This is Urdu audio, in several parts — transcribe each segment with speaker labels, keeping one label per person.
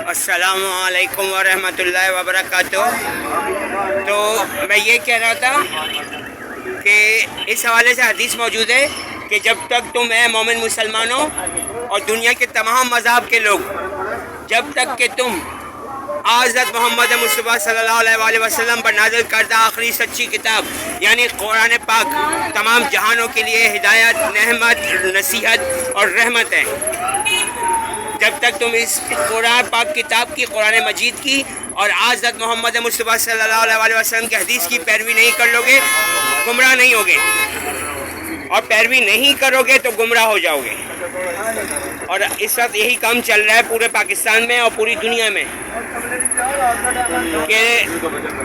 Speaker 1: السلام علیکم ورحمۃ اللہ وبرکاتہ۔ تو میں یہ کہہ رہا تھا کہ اس حوالے سے حدیث موجود ہے کہ جب تک تم مومن مسلمانوں اور دنیا کے تمام مذہب کے لوگ، جب تک کہ تم حضرت محمد مصطفیٰ صلی اللہ علیہ وآلہ وسلم پر نازل کردہ آخری سچی کتاب یعنی قرآن پاک تمام جہانوں کے لیے ہدایت، نعمت، نصیحت اور رحمت ہے، جب تک تم اس قرآن پاک کتاب کی، قرآن مجید کی اور حضرت محمد مصطفیٰ صلی اللہ علیہ وآلہ وسلم کی حدیث کی پیروی نہیں کر لو گے، گمراہ نہیں ہوگے، اور پیروی نہیں کرو گے تو گمراہ ہو جاؤ گے۔ اور اس وقت یہی کام چل رہا ہے پورے پاکستان میں اور پوری دنیا میں کہ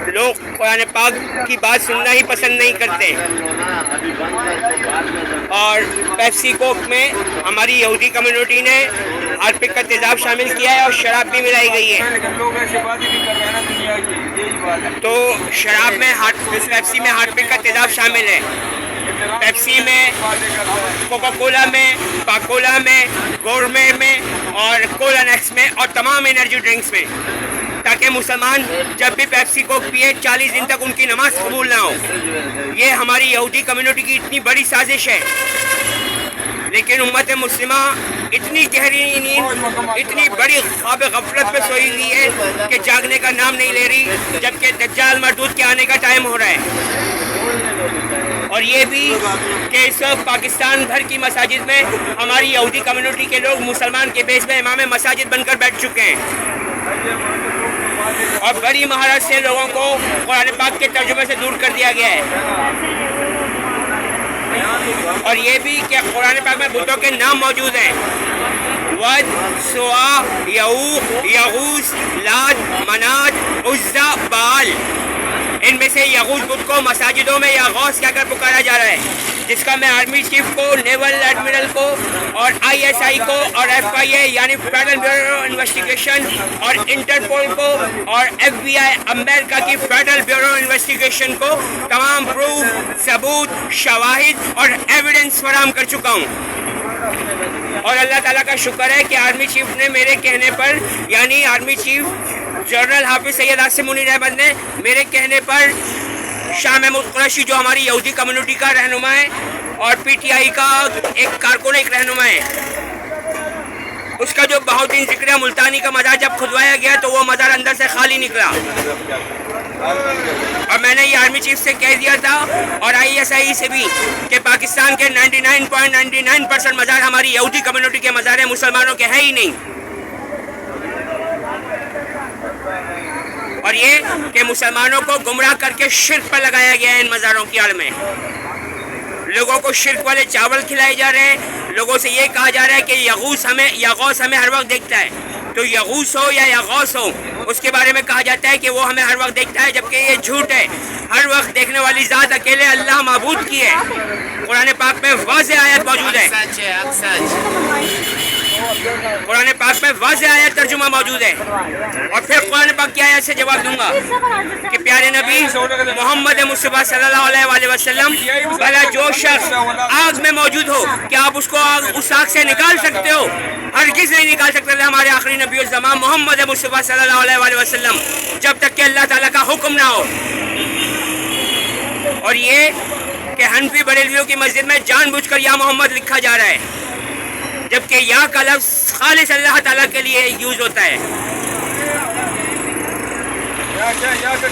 Speaker 1: لوگ قرآن پاک کی بات سننا ہی پسند نہیں کرتے، اور پیپسی کوک میں ہماری یہودی کمیونٹی نے ہارپک کا تیزاب شامل کیا ہے اور شراب بھی ملائی گئی ہے۔ تو شراب میں پیپسی میں ہارپک کا تیزاب شامل ہے، پیپسی میں، کوکا کولا میں، پاکولا میں، گورمے میں اور کولا نیکس میں اور تمام انرجی ڈرنکس میں، تاکہ مسلمان جب بھی پیپسی کو پیے 40 دن تک ان کی نماز قبول نہ ہو۔ یہ ہماری یہودی کمیونٹی کی اتنی بڑی سازش ہے، لیکن امت مسلمہ اتنی گہری نیند، اتنی بڑی خواب غفلت پہ سوئی ہوئی ہے کہ جاگنے کا نام نہیں لے رہی، جبکہ دجال مردود کے آنے کا ٹائم ہو رہا ہے۔ اور یہ بھی کہ اس وقت پاکستان بھر کی مساجد میں ہماری یہودی کمیونٹی کے لوگ مسلمان کے بیس میں امام مساجد بن کر بیٹھ چکے ہیں، اور بڑی مہارت سے لوگوں کو قرآن پاک کے ترجمے سے دور کر دیا گیا ہے۔ اور یہ بھی کہ قرآن پاک میں بتوں کے نام موجود ہیں، ود، سوا، یعوق، یغوث، لات، منات، عزا، بال۔ ان میں سے یغوث بت کو مساجدوں میں یا غوث کہہ کر پکارا جا رہا ہے، جس کا میں آرمی چیف کو، نیول ایڈمرل کو اور ISI کو اور FIA یعنی فیڈرل بیورو انویسٹیگیشن اور انٹرپول کو اور FBI امریکہ کی فیڈرل بیورو انویسٹیگیشن کو تمام پروف، ثبوت، شواہد اور ایویڈنس فراہم کر چکا ہوں۔ اور اللہ تعالیٰ کا شکر ہے کہ آرمی چیف نے میرے کہنے پر، یعنی آرمی چیف جنرل حافظ سید عاصم منیر احمد نے میرے کہنے پر شاہ محمود قریشی جو ہماری یہودی کمیونٹی کا رہنما ہے اور PTI کا ایک کارکن، ایک رہنما ہے، اس کا جو بہاؤدین ذکریہ ملتانی کا مزار جب کھدوایا گیا تو وہ مزار اندر سے خالی نکلا، اور میں نے یہ آرمی چیف سے کہہ دیا تھا اور ISI سے بھی کہ پاکستان کے 99.99% مزار ہماری یہودی کمیونٹی کے مزار ہیں، مسلمانوں کے ہیں ہی نہیں۔ اور یہ کہ مسلمانوں کو گمراہ کر کے شرک پر لگایا گیا ہے ان مزاروں کی آڑ میں، لوگوں کو شرک والے چاول کھلائے جا رہے ہیں، لوگوں سے یہ کہا جا رہا ہے کہ یغوث ہمیں ہر وقت دیکھتا ہے، تو یغوث ہو یا یغوث ہو اس کے بارے میں کہا جاتا ہے کہ وہ ہمیں ہر وقت دیکھتا ہے، جبکہ یہ جھوٹ ہے۔ ہر وقت دیکھنے والی ذات اکیلے اللہ معبود کی ہے۔ قرآن پاک میں واضح آیت موجود ہے، قرآن پاک میں واضح آیت ترجمہ موجود ہے، اور پھر قرآن پاک کی آیت سے جواب دوں گا کہ پیارے نبی محمد مصطفیٰ صلی اللہ علیہ وآلہ وسلم، بھلا جو شخص آگ میں موجود ہو کیا آپ اس کو اس آگ سے نکال سکتے ہو؟ ہرگز نہیں نکال سکتے تھے ہمارے آخری نبی الزمان محمد مصطفیٰ صلی اللہ علیہ وآلہ وسلم، جب تک کہ اللہ تعالیٰ کا حکم نہ ہو۔ اور یہ کہ حنفی بریلویوں کی مسجد میں جان بوجھ کر یا محمد لکھا جا رہا ہے، جبکہ یا کا لفظ خالص اللہ تعالیٰ کے لیے یوز ہوتا ہے۔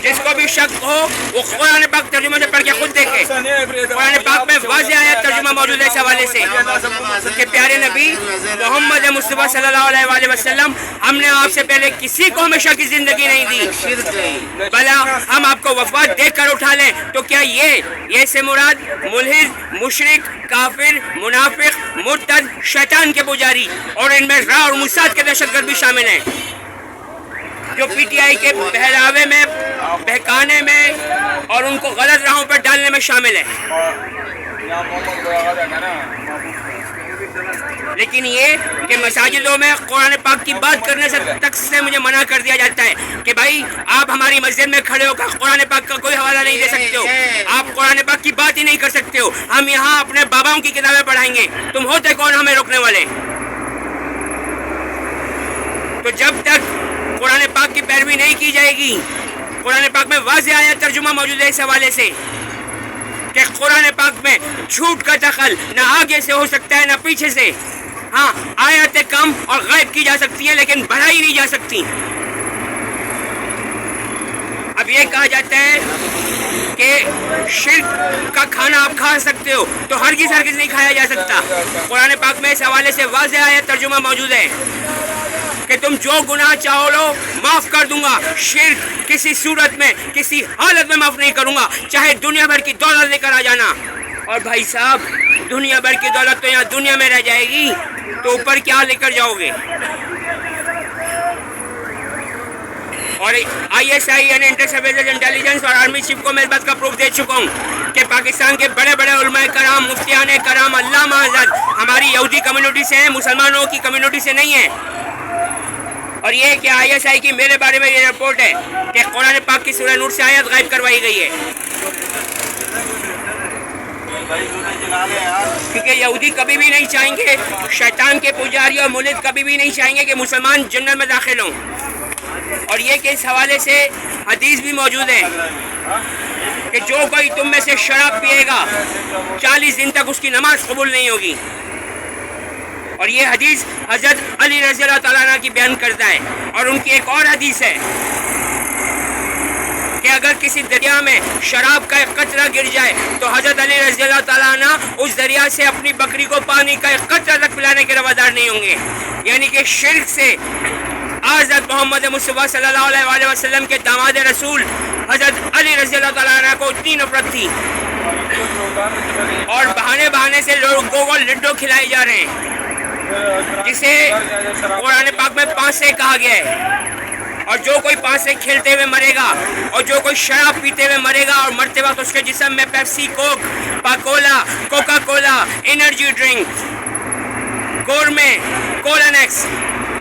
Speaker 1: جس کو بھی شک ہو وہ قرآن پاک ترجمہ سے پڑھ کے خود دیکھے، قرآن پاک میں واضح آیت ترجمہ موجود ہے اس حوالے سے کہ پیارے نبی محمد مصطفیٰ صلی اللہ علیہ وآلہ وسلم، ہم نے آپ سے پہلے کسی کو ہمیشہ کی زندگی نہیں دی، بھلا ہم آپ کو وفات دیکھ کر اٹھا لیں تو کیا یہ سے مراد ملحد، مشرک، کافر، منافق، مرتد، شیطان کے پجاری اور ان میں راہ اور موساد کے دہشت گرد بھی شامل ہیں، جو PTI کے بہلاوے میں، بہکانے میں اور ان کو غلط راہوں پر ڈالنے میں شامل ہے۔ لیکن یہ کہ مساجدوں میں قرآن پاک کی بات کرنے سے تک سے مجھے منع کر دیا جاتا ہے کہ بھائی آپ ہماری مسجد میں کھڑے ہو کر قرآن پاک کا کوئی حوالہ نہیں دے سکتے ہو، آپ قرآن پاک کی بات ہی نہیں کر سکتے ہو، ہم یہاں اپنے باباؤں کی کتابیں پڑھائیں گے، تم ہوتے کون ہمیں روکنے والے؟ تو جب تک پاک کی پیروی نہیں کی جائے گی. قرآن پاک میں واضح آیت ترجمہ موجود ہے اس حوالے سے کہ قرآن پاک میں جھوٹ کا دخل نہ آگے سے ہو سکتا ہے نہ پیچھے سے. ہاں آیتیں کم اور غائب کی جا سکتی ہیں لیکن بڑھائی نہیں جا سکتی. اب یہ کہا جاتا ہے کہ شرک کا کھانا آپ کھا سکتے ہو تو ہرگز نہیں کھایا جا سکتا. قرآن پاک میں اس حوالے سے واضح آیت ترجمہ موجود ہے کہ تم جو گناہ چاہو لو معاف کر دوں گا، شرک کسی صورت میں کسی حالت میں معاف نہیں کروں گا، چاہے دنیا بھر کی دولت لے کر آ جانا. اور بھائی صاحب دنیا بھر کی دولت تو یہاں دنیا میں رہ جائے گی تو اوپر کیا لے کر جاؤ گے؟ اور ISI یعنی انٹر سروسز انٹیلیجنس اور آرمی چیف کو میں اس بات کا پروف دے چکا ہوں کہ پاکستان کے بڑے بڑے علماء کرام، مفتیان کرام، علامہ حضرات ہماری یہودی کمیونٹی سے ہیں، مسلمانوں کی کمیونٹی سے نہیں ہیں. اور یہ کہ ISI کی میرے بارے میں یہ رپورٹ ہے کہ قرآن پاک کی سورہ نور سے آیت غائب کروائی گئی ہے. کیونکہ یہودی کبھی بھی نہیں چاہیں گے، شیطان کے پجاری اور ملحد کبھی بھی نہیں چاہیں گے کہ مسلمان جنت میں داخل ہوں. اور یہ کہ اس حوالے سے حدیث بھی موجود ہے کہ جو کوئی تم میں سے شراب پیے گا 40 دن تک اس کی نماز قبول نہیں ہوگی. اور یہ حدیث حضرت علی رضی اللہ تعالیٰ عنہ کی بیان کرتا ہے. اور ان کی ایک اور حدیث ہے کہ اگر کسی دریا میں شراب کا ایک قطرہ گر جائے تو حضرت علی رضی اللہ تعالیٰ عنہ اس دریا سے اپنی بکری کو پانی کا ایک قطرہ تک پلانے کے روادار نہیں ہوں گے. یعنی کہ شرک سے حضرت محمد مصطفیٰ صلی اللہ علیہ وآلہ وسلم کے داماد رسول حضرت علی رضی اللہ تعالیٰ عنہ کو اتنی نفرت تھی اور بہانے سے لوگوں کو لڈو کھلائے جا رہے ہیں جسے قرآن پاک میں پانسے کہا گیا ہے. اور جو کوئی پانسے کھیلتے ہوئے مرے گا اور جو کوئی شراب پیتے ہوئے مرے گا اور مرتے وقت اس کے جسم میں Pepsi, Coke, Pakola, Coca Cola, energy drink, Gourmet, Cola Next,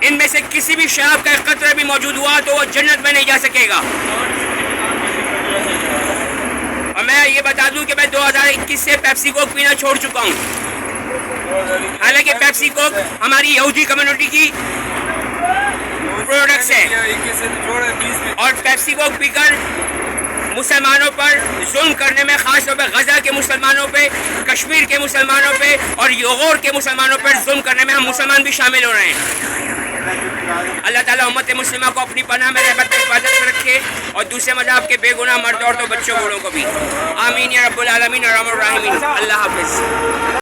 Speaker 1: ان میں سے کسی بھی شراب کا ایک قطرہ بھی موجود ہوا تو وہ جنت میں نہیں جا سکے گا. اور میں یہ بتا دوں کہ میں 2021 سے پیپسی کوک پینا چھوڑ چکا ہوں. حالانکہ پیپسی کوک ہماری یہودی کمیونٹی کی پروڈکٹس ہے اور پیپسی کوک پی کر مسلمانوں پر ظلم کرنے میں، خاص طور پہ غزہ کے مسلمانوں پہ، کشمیر کے مسلمانوں پہ اور یغور کے مسلمانوں پر ظلم کرنے میں ہم مسلمان بھی شامل ہو رہے ہیں. اللہ تعالیٰ امت مسلمہ کو اپنی پناہ میں رحمت میں حفاظت رکھے اور دوسرے مذہب کے بے گناہ مرد عورتوں بچوں بوڑھوں کو بھی. آمین یا رب العالمین الرحمن الرحیم. اللہ حافظ.